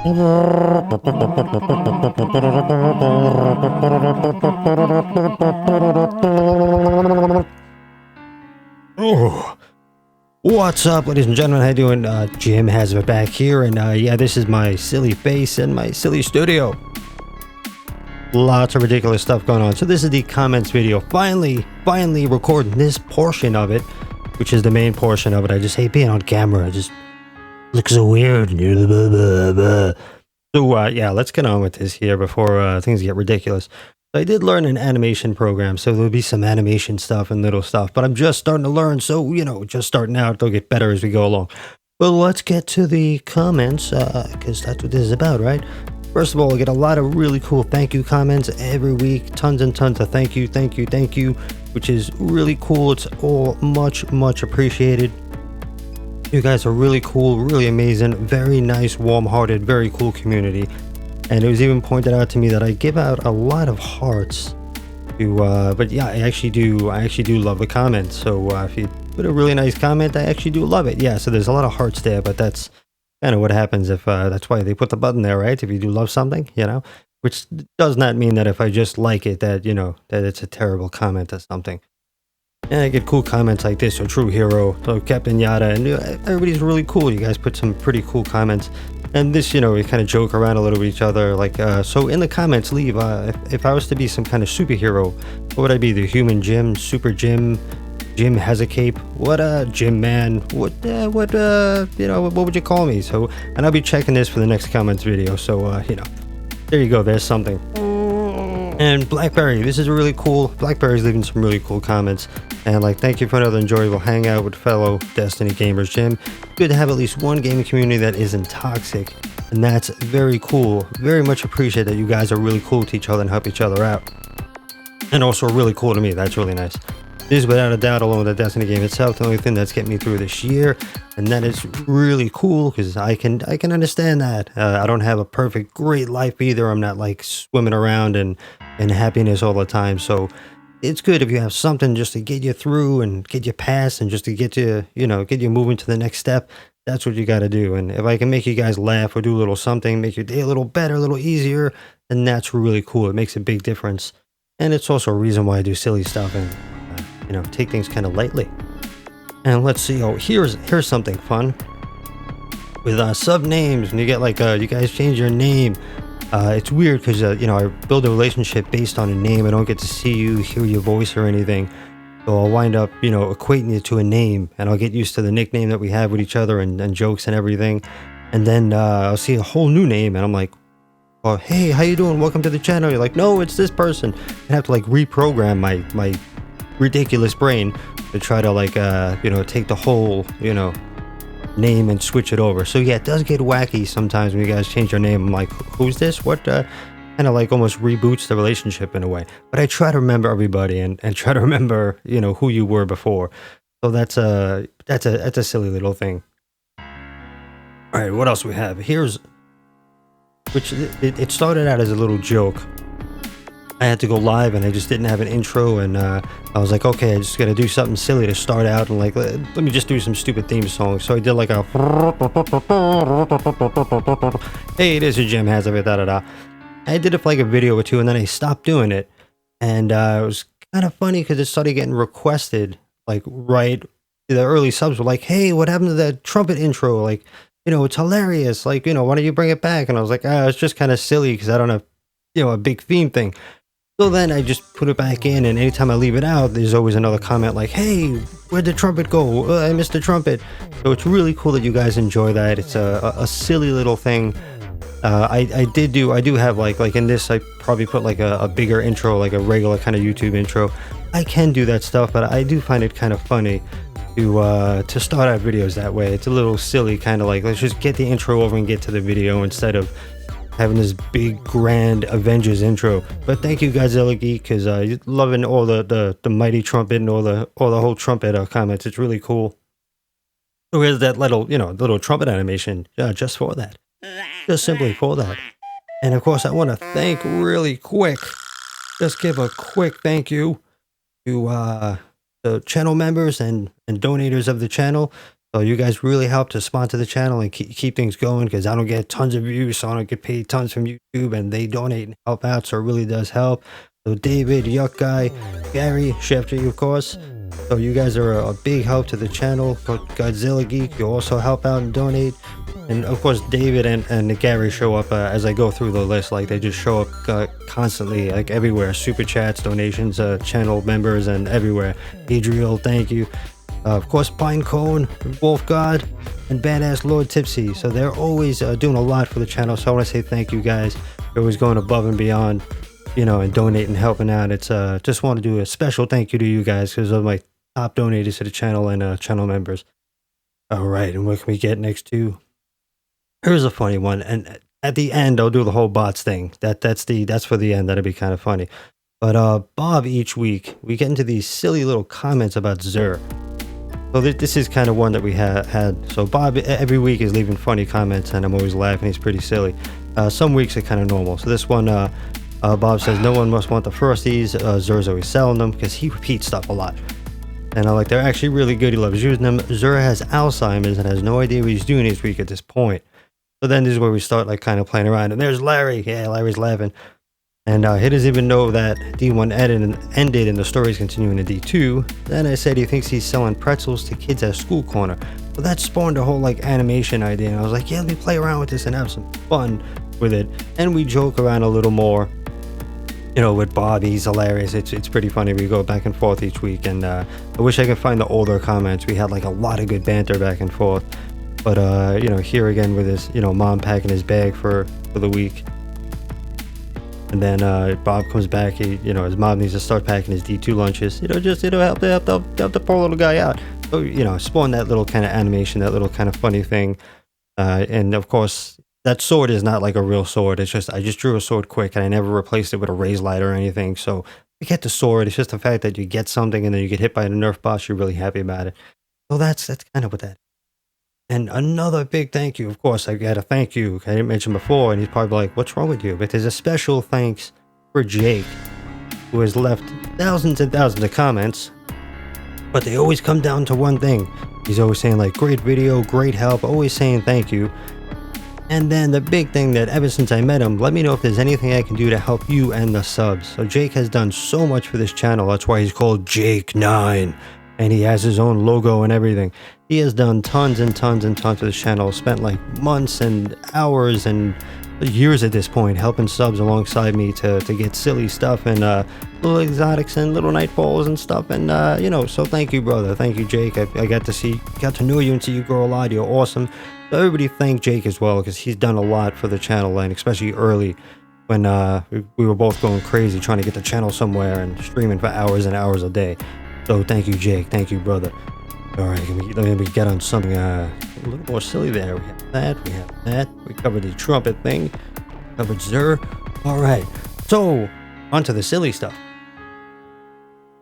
Oh, what's up, ladies and gentlemen? How you doing? GymHasafit back here, and yeah, this is my silly face and my silly studio. Lots of ridiculous stuff going on. So this is the comments video. Finally recording this portion of it, which is the main portion of it. I just hate being on camera. It just looks so weird. So yeah, let's get on with this here before things get ridiculous. I did learn an animation program, so there'll be some animation stuff and little stuff, but I'm just starting to learn, so, you know, just starting out, they'll get better as we go along. But let's get to the comments, because that's what this is about, right? First of all, I get a lot of really cool thank you comments every week, tons and tons of thank you, which is really cool. It's all much appreciated. You guys are really cool, really amazing, very nice, warm-hearted, very cool community. And it was even pointed out to me that I give out a lot of hearts to, but yeah, I actually do love the comments. So if you put a really nice comment, I actually do love it. Yeah, so there's a lot of hearts there, but that's kind of what happens if, that's why they put the button there, right? If you do love something, you know, which does not mean that if I just like it, that, you know, that it's a terrible comment or something. And I get cool comments like this, so True Hero, so Captain Yada, and everybody's really cool. You guys put some pretty cool comments. And this, you know, we kind of joke around a little with each other. Like, so in the comments, leave, if I was to be some kind of superhero, what would I be? The human Gym, super Gym has a cape, what Gym man, what you know, what would you call me? So, and I'll be checking this for the next comments video. So, you know, there you go, there's something. And Blackberry, this is really cool. Blackberry's leaving some really cool comments. And like, thank you for another enjoyable hangout with fellow Destiny gamers, Jim. Good to have at least one gaming community that isn't toxic. And that's very cool. Very much appreciate that you guys are really cool to each other and help each other out. And also really cool to me. That's really nice. This is without a doubt, along with the Destiny game itself, the only thing that's getting me through this year. And that is really cool because I can understand that. I don't have a perfect, great life either. I'm not like swimming around in happiness all the time. So it's good if you have something just to get you through and get you past and just to get you, you know, get you moving to the next step. That's what you got to do. And if I can make you guys laugh or do a little something, make your day a little better, a little easier, then that's really cool. It makes a big difference. And it's also a reason why I do silly stuff and, you know, take things kind of lightly. And let's see. Oh, here's something fun with sub names. And you get like, you guys change your name. It's weird because, you know, I build a relationship based on a name. I don't get to see you, hear your voice or anything. So I'll wind up, you know, equating it to a name. And I'll get used to the nickname that we have with each other and jokes and everything. And then I'll see a whole new name. And I'm like, oh, hey, how you doing? Welcome to the channel. You're like, no, it's this person. I have to like reprogram my ridiculous brain to try to like, you know, take the whole, you know, name and switch it over. So yeah, it does get wacky sometimes when you guys change your name. I'm like, who's this? What? Kind of like almost reboots the relationship in a way. But I try to remember everybody and try to remember, you know, who you were before. So that's a silly little thing. All right, what else we have? Here's, which it started out as a little joke. I had to go live and I just didn't have an intro, and I was like, okay, I just gotta do something silly to start out, and like, let me just do some stupid theme song. So I did like a hey, this is GymHasafit, da. I did it for like a video or two, and then I stopped doing it, and it was kind of funny because it started getting requested. Like, right, the early subs were like, hey, what happened to that trumpet intro? Like, you know, it's hilarious. Like, you know, why don't you bring it back? And I was like, it's just kind of silly because I don't have, you know, a big theme thing. So then I just put it back in, and anytime I leave it out, there's always another comment like, hey, where'd the trumpet go? I missed the trumpet. So it's really cool that you guys enjoy that. It's a silly little thing. I do have like in this, I probably put like a bigger intro, like a regular kind of YouTube intro. I can do that stuff, but I do find it kind of funny to start out videos that way. It's a little silly, kind of like, let's just get the intro over and get to the video instead of having this big grand Avengers intro. But thank you Godzilla Geek, because loving all the mighty trumpet and all the whole trumpet comments. It's really cool. So here's that little, you know, little trumpet animation just for that, just simply for that. And of course I want to thank really quick, just give a quick thank you to the channel members and donators of the channel. So you guys really help to sponsor the channel and keep things going because I don't get tons of views, so I don't get paid tons from YouTube, and they donate and help out, so it really does help. So David, Yuck Guy, Gary, Chef G, of course. So you guys are a big help to the channel. Godzilla Geek, you also help out and donate. And of course, David and Gary show up as I go through the list. Like, they just show up constantly, like everywhere. Super chats, donations, channel members, and everywhere. Adriel, thank you. Of course, Pinecone, Wolf God, and Badass Lord Tipsy. So they're always doing a lot for the channel. So I want to say thank you guys. You're always going above and beyond, you know, and donating, helping out. It's just want to do a special thank you to you guys because of my top donators to the channel and channel members. All right, and what can we get next to? Here's a funny one, and at the end I'll do the whole bots thing. That's for the end. That'd be kind of funny. But Bob, each week we get into these silly little comments about Zur. So this is kind of one that we had. So Bob every week is leaving funny comments, and I'm always laughing. He's pretty silly. Some weeks are kind of normal. So this one, Bob says, no one must want the Frosties. Zur's always selling them because he repeats stuff a lot. And I like, they're actually really good. He loves using them. Zur has Alzheimer's and has no idea what he's doing each week at this point. So then this is where we start like kind of playing around. And there's Larry. Yeah, Larry's laughing. And he doesn't even know that D1 ended and the story's continuing in D2. Then I said he thinks he's selling pretzels to kids at school corner. So that spawned a whole like animation idea. And I was like, yeah, let me play around with this and have some fun with it. And we joke around a little more. You know, with Bob, he's hilarious. It's pretty funny. We go back and forth each week. And I wish I could find the older comments. We had like a lot of good banter back and forth. But, you know, here again with his, you know, mom packing his bag for the week. And then Bob comes back, you know, his mom needs to start packing his D2 lunches. You know, just, you know, help the poor little guy out. So, you know, spawn that little kind of animation, that little kind of funny thing. And, of course, that sword is not like a real sword. It's just, I just drew a sword quick, and I never replaced it with a raised light or anything. So, you get the sword. It's just the fact that you get something and then you get hit by the Nerf boss. You're really happy about it. So, that's kind of what that is. And another big thank you, of course, I got to thank you. I didn't mention before, and he's probably like, what's wrong with you? But there's a special thanks for Jake, who has left thousands and thousands of comments, but they always come down to one thing. He's always saying like, great video, great help, always saying thank you. And then the big thing that ever since I met him, let me know if there's anything I can do to help you and the subs. So Jake has done so much for this channel. That's why he's called Jake9. And he has his own logo and everything. He has done tons and tons and tons for this channel. Spent like months and hours and years at this point helping subs alongside me to get silly stuff and little exotics and little nightfalls and stuff. And you know, so thank you, brother. Thank you, Jake. I got to know you and see you grow a lot. You're awesome. So everybody thank Jake as well, because he's done a lot for the channel, and especially early when we were both going crazy trying to get the channel somewhere and streaming for hours and hours a day. So thank you, Jake. Thank you, brother. All right, let me get on something a little more silly there. We have that. We covered the trumpet thing. Covered Zur. All right. So, onto the silly stuff.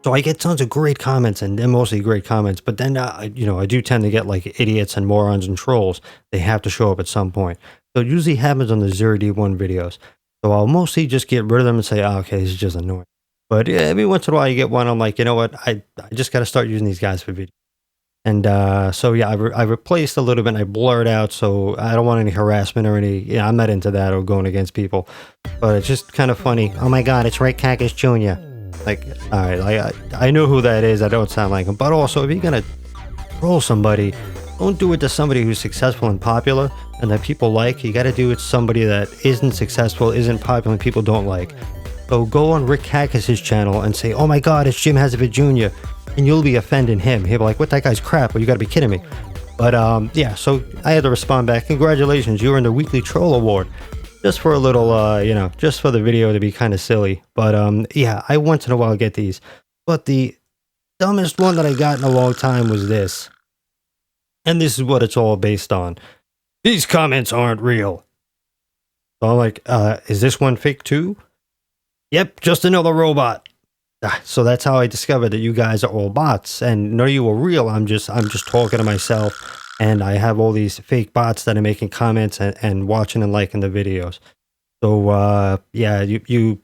So I get tons of great comments, and they're mostly great comments. But then, you know, I do tend to get like idiots and morons and trolls. They have to show up at some point. So it usually happens on the Zur D1 videos. So I'll mostly just get rid of them and say, oh, okay, this is just annoying. But yeah, every once in a while you get one, I'm like, you know what, I just got to start using these guys for video. And so yeah, I replaced a little bit, and I blurred out, so I don't want any harassment or any, yeah, I'm not into that or going against people. But it's just kind of funny. Oh my god, it's Ray Cactus Jr. Like, alright, I know who that is, I don't sound like him. But also, if you're gonna troll somebody, don't do it to somebody who's successful and popular and that people like. You gotta do it to somebody that isn't successful, isn't popular, and people don't like. So go on Rick Cactus's channel and say, oh my god, it's GymHasafit Jr. And you'll be offending him. He'll be like, what, that guy's crap? Well, you gotta be kidding me. But yeah, so I had to respond back. Congratulations, you earned a weekly troll award. Just for a little, you know, just for the video to be kind of silly. But yeah, I once in a while get these. But the dumbest one that I got in a long time was this. And this is what it's all based on. These comments aren't real. So I'm like, is this one fake too? Yep, just another robot. So that's how I discovered that you guys are all bots, and none of you are real. I'm just talking to myself, and I have all these fake bots that are making comments and watching and liking the videos. So yeah, you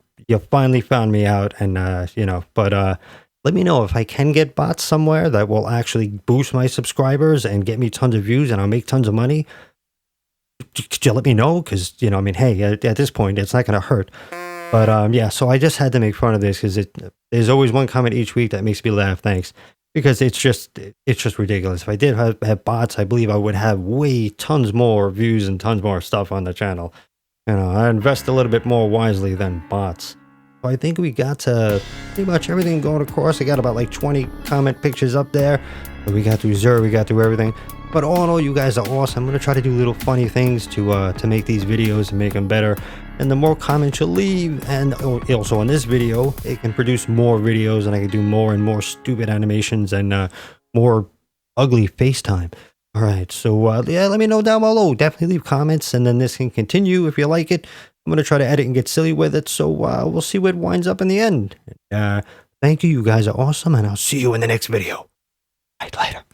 finally found me out, and you know, but Let me know if I can get bots somewhere that will actually boost my subscribers and get me tons of views and I'll make tons of money. Could you let me know? Because, you know, I mean, hey, at this point, it's not going to hurt. But yeah, so I just had to make fun of this because there's always one comment each week that makes me laugh. Thanks. Because it's just ridiculous. If I did have bots, I believe I would have tons more views and tons more stuff on the channel. You know, I invest a little bit more wisely than bots. So I think we got to pretty much everything going across. I got about like 20 comment pictures up there. We got through Zer, we got through everything. But all in all, you guys are awesome. I'm going to try to do little funny things to make these videos and make them better. And the more comments you leave, and also on this video, it can produce more videos and I can do more and more stupid animations and more ugly FaceTime. All right, so yeah, let me know down below. Definitely leave comments, and then this can continue if you like it. I'm going to try to edit and get silly with it, so we'll see where it winds up in the end. Thank you. You guys are awesome, and I'll see you in the next video. All right, later.